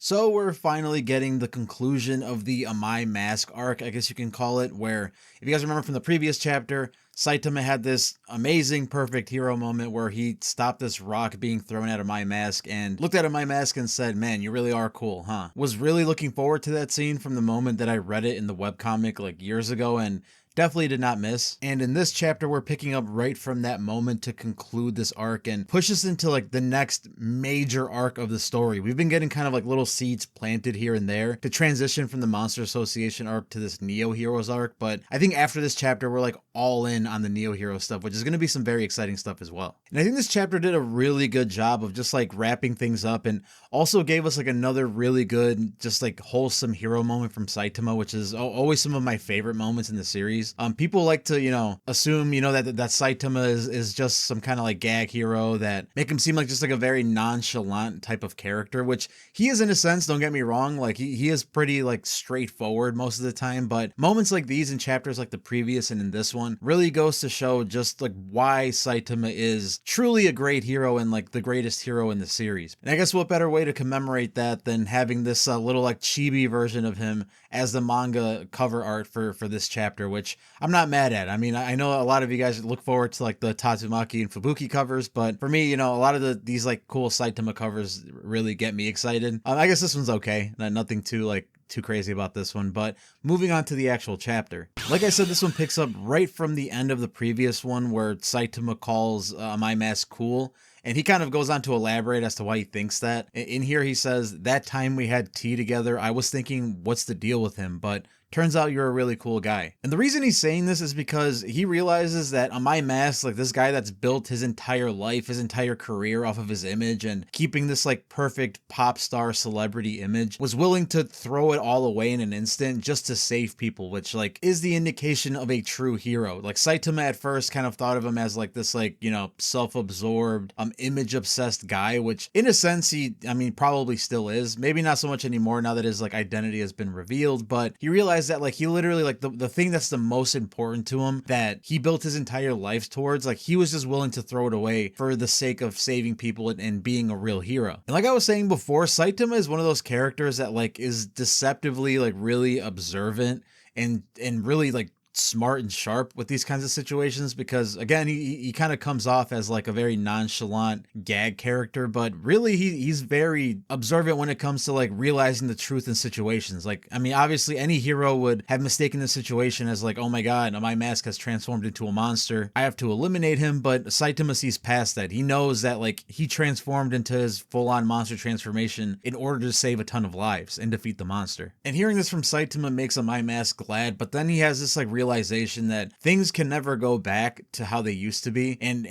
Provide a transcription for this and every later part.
So we're finally getting the conclusion of the Amai Mask arc, I guess you can call it, where if you guys remember from the previous chapter, Saitama had this amazing perfect hero moment where he stopped this rock being thrown at Amai Mask and looked at Amai Mask and said, "Man, you really are cool, huh?" Was really looking forward to that scene from the moment that I read it in the webcomic like years ago, and definitely did not miss. And in this chapter, we're picking up right from that moment to conclude this arc and push us into like the next major arc of the story. We've been getting kind of like little seeds planted here and there to transition from the Monster Association arc to this Neo Heroes arc. But I think after this chapter, we're like all in on the Neo Hero stuff, which is going to be some very exciting stuff as well. And I think this chapter did a really good job of just like wrapping things up and also gave us like another really good, just like wholesome hero moment from Saitama, which is always some of my favorite moments in the series. People like to, assume, that Saitama is just some kind of like gag hero that make him seem like just like a very nonchalant type of character, which he is in a sense, don't get me wrong. Like he is pretty like straightforward most of the time, but moments like these in chapters like the previous and in this one really goes to show just like why Saitama is truly a great hero and like the greatest hero in the series. And I guess what better way to commemorate that than having this little like chibi version of him as the manga cover art for this chapter, which I'm not mad at. I mean, I know a lot of you guys look forward to like the Tatsumaki and Fubuki covers, but for me, a lot of these like cool Saitama covers really get me excited. I guess this one's okay. Nothing too crazy about this one, but moving on to the actual chapter. Like I said, this one picks up right from the end of the previous one where Saitama calls My Mask cool. And he kind of goes on to elaborate as to why he thinks that. In here, he says, "That time we had tea together, I was thinking, what's the deal with him? But turns out you're a really cool guy." And the reason he's saying this is because he realizes that on My Mask, like this guy that's built his entire life, his entire career off of his image and keeping this like perfect pop star celebrity image, was willing to throw it all away in an instant just to save people, which like is the indication of a true hero. Like Saitama at first kind of thought of him as like this like, self-absorbed, image obsessed guy, which in a sense probably still is. Maybe not so much anymore now that his like identity has been revealed, but he realized that like he literally like the thing that's the most important to him that he built his entire life towards, like he was just willing to throw it away for the sake of saving people and being a real hero. And like I was saying before, Saitama is one of those characters that like is deceptively like really observant and really like smart and sharp with these kinds of situations, because again he kind of comes off as like a very nonchalant gag character, but really he's very observant when it comes to like realizing the truth in situations. Like obviously any hero would have mistaken the situation as like, oh my god, My Mask has transformed into a monster, I have to eliminate him. But Saitama sees past that. He knows that like he transformed into his full-on monster transformation in order to save a ton of lives and defeat the monster. And hearing this from Saitama makes My Mask glad, but then he has this like realization that things can never go back to how they used to be, and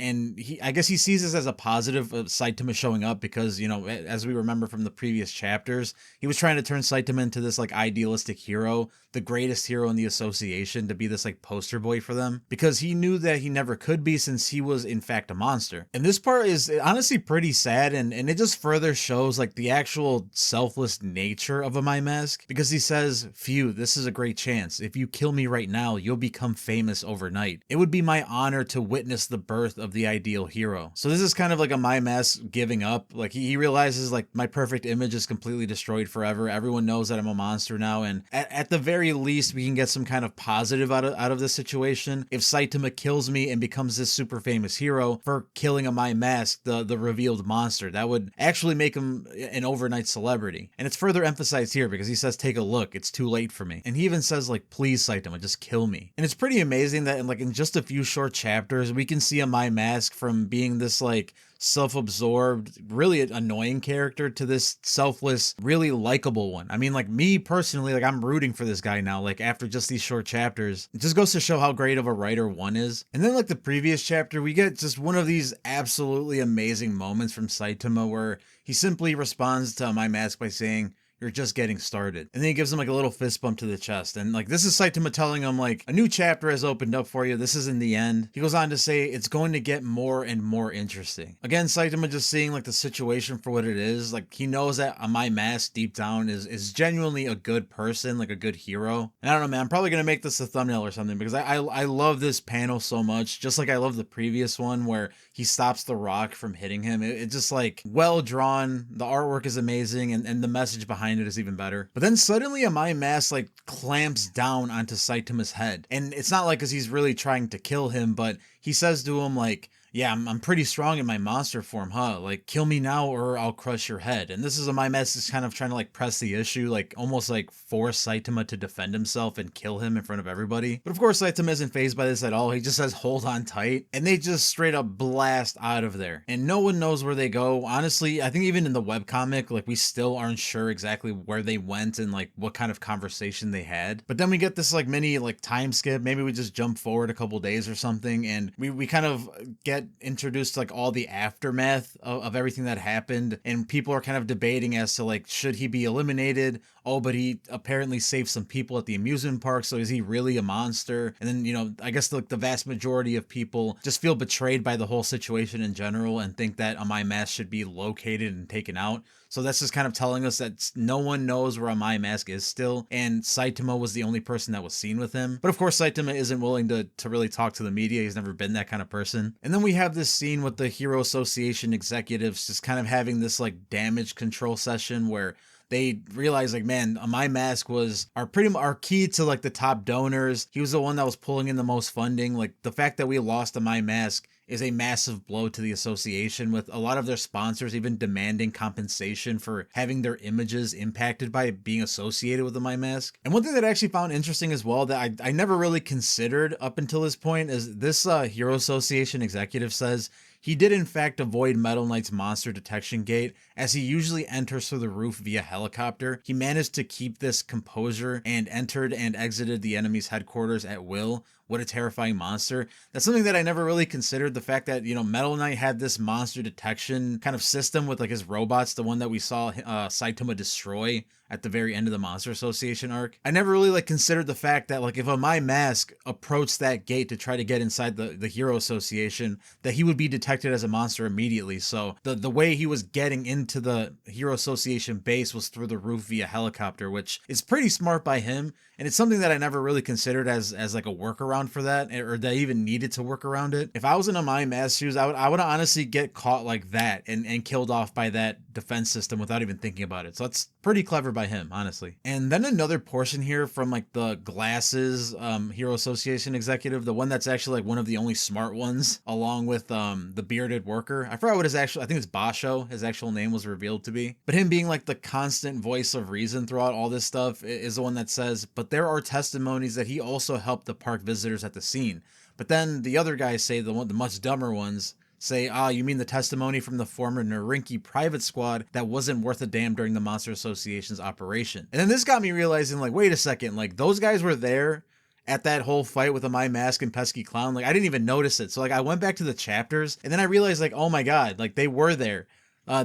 I guess he sees this as a positive of Saitama showing up, because as we remember from the previous chapters, he was trying to turn Saitama into this like idealistic hero, the greatest hero in the association, to be this like poster boy for them, because he knew that he never could be, since he was in fact a monster. And this part is honestly pretty sad, and it just further shows like the actual selfless nature of a My Mask, because he says, "Phew, this is a great chance. If you kill me right now, you'll become famous overnight. It would be my honor to witness the birth of the ideal hero." So this is kind of like a My Mask giving up. Like he realizes like my perfect image is completely destroyed forever. Everyone knows that I'm a monster now, and at the very least we can get some kind of positive out of this situation if Saitama kills me and becomes this super famous hero for killing a My Mask, the revealed monster. That would actually make him an overnight celebrity. And it's further emphasized here because he says, "Take a look, it's too late for me." And he even says like, "Please Saitama, just kill me." And it's pretty amazing that in just a few short chapters, we can see a My Mask from being this like self-absorbed, really annoying character to this selfless, really likable one. Like me personally, like I'm rooting for this guy now, like after just these short chapters. It just goes to show how great of a writer one is. And then like the previous chapter, we get just one of these absolutely amazing moments from Saitama where he simply responds to My Mask by saying, you're just getting started. And then he gives him like a little fist bump to the chest. And like, this is Saitama telling him like, a new chapter has opened up for you. This isn't the end. He goes on to say it's going to get more and more interesting. Again, Saitama just seeing like the situation for what it is. Like, he knows that Amai Mask deep down is genuinely a good person, like a good hero. And I don't know, man, I'm probably going to make this a thumbnail or something because I love this panel so much. Just like I love the previous one where he stops the rock from hitting him. It's just like well drawn. The artwork is amazing and the message behind it is even better. But then suddenly Amai Mask like clamps down onto Saitama's head. And it's not like because he's really trying to kill him, but he says to him like, yeah, I'm pretty strong in my monster form, huh? Like, kill me now or I'll crush your head. And this is my message kind of trying to like press the issue, like almost like force Saitama to defend himself and kill him in front of everybody. But of course, Saitama isn't fazed by this at all. He just says, hold on tight. And they just straight up blast out of there. And no one knows where they go. Honestly, I think even in the webcomic, like we still aren't sure exactly where they went and like what kind of conversation they had. But then we get this like mini like time skip. Maybe we just jump forward a couple days or something. And we kind of get introduced to like all the aftermath of everything that happened, and people are kind of debating as to like, should he be eliminated? Oh, but he apparently saved some people at the amusement park, so is he really a monster? And then, you know, I guess the vast majority of people just feel betrayed by the whole situation in general and think that Amai Mask should be located and taken out. So that's just kind of telling us that no one knows where Amai Mask is still, and Saitama was the only person that was seen with him. But of course, Saitama isn't willing to really talk to the media. He's never been that kind of person. And then we have this scene with the Hero Association executives just kind of having this like damage control session where they realized like, man, Amai Mask was our key to like the top donors. He was the one that was pulling in the most funding. Like the fact that we lost Amai Mask is a massive blow to the association, with a lot of their sponsors even demanding compensation for having their images impacted by being associated with Amai Mask. And one thing that I actually found interesting as well that I never really considered up until this point is this Hero Association executive says he did in fact avoid Metal Knight's monster detection gate, as he usually enters through the roof via helicopter. He managed to keep this composure and entered and exited the enemy's headquarters at will. What a terrifying monster. That's something that I never really considered, the fact that, you know, Metal Knight had this monster detection kind of system with like his robots, the one that we saw Saitama destroy at the very end of the Monster Association arc. I never really like considered the fact that like if Amai Mask approached that gate to try to get inside the Hero Association, that he would be detected as a monster immediately. So the way he was getting into the Hero Association base was through the roof via helicopter, which is pretty smart by him. And it's something that I never really considered as like a workaround for that, or that I even needed to work around it. If I was in Amai Mask's shoes, I would honestly get caught like that and killed off by that defense system without even thinking about it. So that's pretty clever by him, honestly. And then another portion here from like the Glasses Hero Association executive, the one that's actually like one of the only smart ones, along with the bearded worker. I forgot what his actual, I think it's Basho, his actual name was revealed to be. But him being like the constant voice of reason throughout all this stuff is the one that says, but there are testimonies that he also helped the park visitors at the scene. But then the other guys say, the much dumber ones, say, you mean the testimony from the former Narinki private squad that wasn't worth a damn during the Monster Association's operation. And then this got me realizing, like, wait a second, like, those guys were there at that whole fight with Amai Mask and Pesky Clown. Like, I didn't even notice it. So, like, I went back to the chapters, and then I realized, like, oh my god, like, they were there.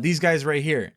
These guys right here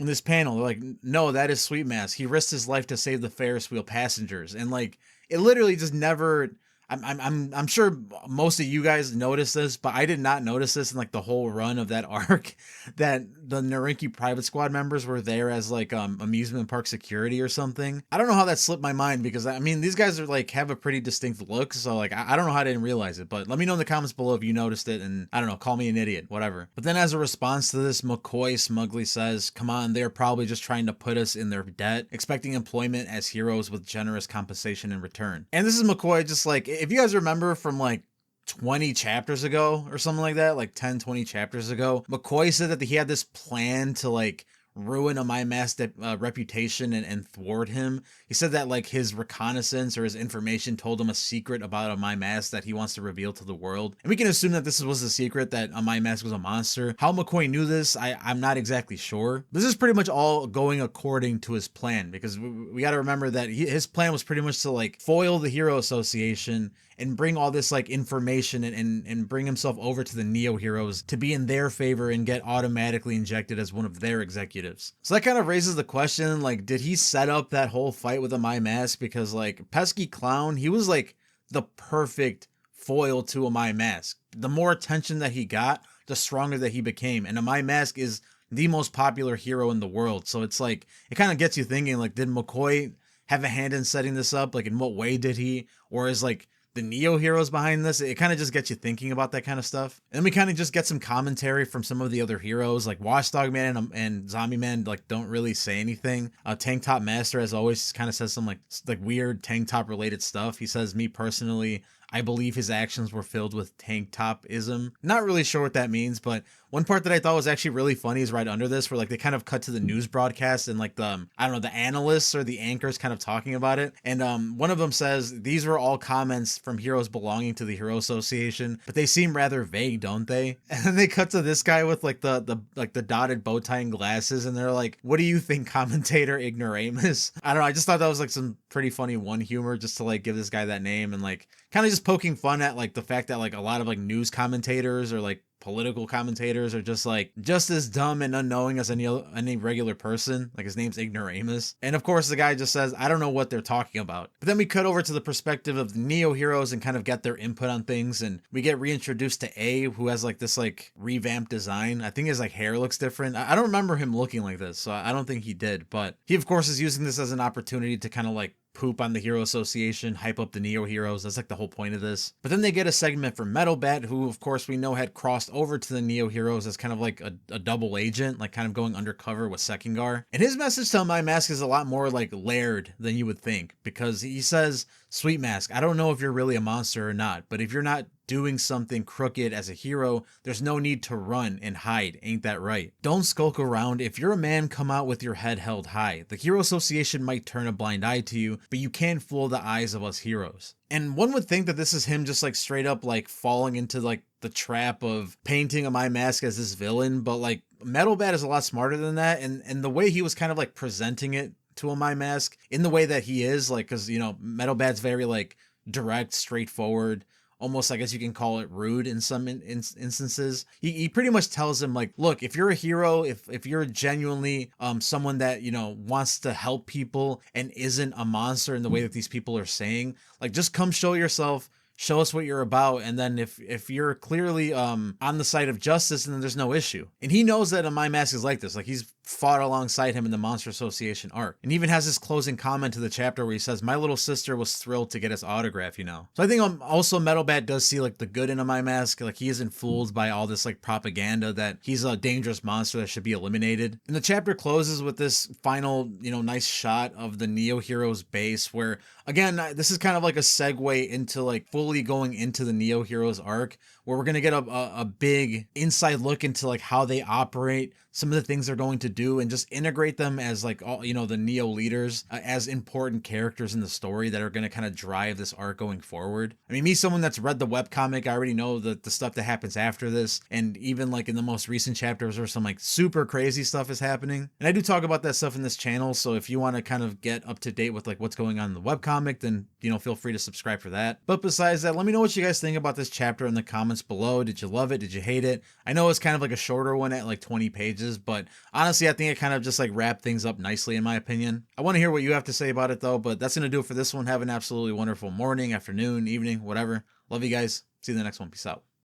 in this panel, they're like, no, that is Sweet Mask. He risked his life to save the Ferris wheel passengers. And, like, it literally just never... I'm sure most of you guys noticed this, but I did not notice this in like the whole run of that arc, that the Narinki private squad members were there as like amusement park security or something. I don't know how that slipped my mind, because I mean, these guys are like have a pretty distinct look, so like I don't know how I didn't realize it, but let me know in the comments below if you noticed it, and I don't know, call me an idiot, whatever. But then as a response to this, McCoy smugly says, come on, they're probably just trying to put us in their debt, expecting employment as heroes with generous compensation in return. And this is McCoy just like, if you guys remember from like 20 chapters ago or something like that, like 10-20 chapters ago, McCoy said that he had this plan to like ruin Amai Mask's reputation and thwart him. He said that like his reconnaissance or his information told him a secret about Amai Mask that he wants to reveal to the world. And we can assume that this was the secret, that Amai Mask was a monster. How McCoy knew this, I'm not exactly sure. This is pretty much all going according to his plan, because we got to remember that his plan was pretty much to like foil the Hero Association and bring all this like information and bring himself over to the Neo Heroes to be in their favor and get automatically injected as one of their executives. executives. So that kind of raises the question, like, did he set up that whole fight with Amai Mask? Because like Pesky Clown, he was like the perfect foil to Amai Mask. The more attention that he got, the stronger that he became. And Amai Mask is the most popular hero in the world. So it's like, it kind of gets you thinking, like, did McCoy have a hand in setting this up? Like, in what way did he? Or is like the Neo heroes behind this? It kind of just gets you thinking about that kind of stuff. And then we kind of just get some commentary from some of the other heroes, like Watchdog Man and Zombie Man, like, don't really say anything. Tank Top Master, as always, kind of says some like weird tank top related stuff. He says, me personally, I believe his actions were filled with tank top-ism. Not really sure what that means, but one part that I thought was actually really funny is right under this, where like they kind of cut to the news broadcast and like the, I don't know, the analysts or the anchors kind of talking about it. And one of them says, these were all comments from heroes belonging to the Hero Association, but they seem rather vague, don't they? And then they cut to this guy with like the dotted bow tie and glasses, and they're like, what do you think, commentator Ignoramus? I don't know, I just thought that was like some pretty funny one humor just to like give this guy that name, and like kind of just poking fun at like the fact that like a lot of like news commentators or like political commentators are just as dumb and unknowing as any regular person. Like, his name's Ignoramus. And of course the guy just says, I don't know what they're talking about. But then we cut over to the perspective of the Neo heroes and kind of get their input on things, and we get reintroduced to A, who has like this like revamped design. I think his like hair looks different. I don't remember him looking like this, so I don't think he did, but he of course is using this as an opportunity to kind of like poop on the Hero Association, hype up the Neo heroes. That's like the whole point of this. But then they get a segment from Metal Bat, who of course we know had crossed over to the Neo heroes as kind of like a double agent, like kind of going undercover with Sekingar. And his message to My Mask is a lot more like layered than you would think, because he says, Sweet Mask, I don't know if you're really a monster or not, but if you're not doing something crooked as a hero, there's no need to run and hide, ain't that right? Don't skulk around. If you're a man, come out with your head held high. The Hero Association might turn a blind eye to you, but you can't fool the eyes of us heroes. And one would think that this is him just like straight up like falling into like the trap of painting My Mask as this villain, but like Metal Bat is a lot smarter than that, and the way he was kind of like presenting it to My Mask in the way that he is, like, because you know Metal Bat's very like direct, straightforward, almost, I guess you can call it rude in some instances. He pretty much tells him like, look, if you're a hero, if you're genuinely someone that, you know, wants to help people and isn't a monster in the way that these people are saying, like, just come show yourself, show us what you're about, and then if you're clearly on the side of justice, then there's no issue. And he knows that My Mask is like this. Like, he's fought alongside him in the Monster Association arc, and even has his closing comment to the chapter where he says, my little sister was thrilled to get his autograph, you know. So I think also Metal Bat does see like the good in My Mask. Like, he isn't fooled by all this like propaganda that he's a dangerous monster that should be eliminated. And the chapter closes with this final, you know, nice shot of the Neo Heroes base, where again, this is kind of like a segue into like fully going into the Neo Heroes arc, where we're going to get a big inside look into like how they operate, some of the things they're going to do, and just integrate them as like all, you know, the Neo leaders as important characters in the story that are going to kind of drive this arc going forward. I mean, me, someone that's read the webcomic, I already know the stuff that happens after this, and even like in the most recent chapters where some like super crazy stuff is happening. And I do talk about that stuff in this channel, so if you want to kind of get up to date with like what's going on in the webcomic, then, you know, feel free to subscribe for that. But besides that, let me know what you guys think about this chapter in the comments below. Did you love it? Did you hate it? I know it's kind of like a shorter one at like 20 pages, but honestly, I think it kind of just like wrapped things up nicely in my opinion. I want to hear what you have to say about it though, but that's going to do it for this one. Have an absolutely wonderful morning, afternoon, evening, whatever. Love you guys. See you in the next one. Peace out.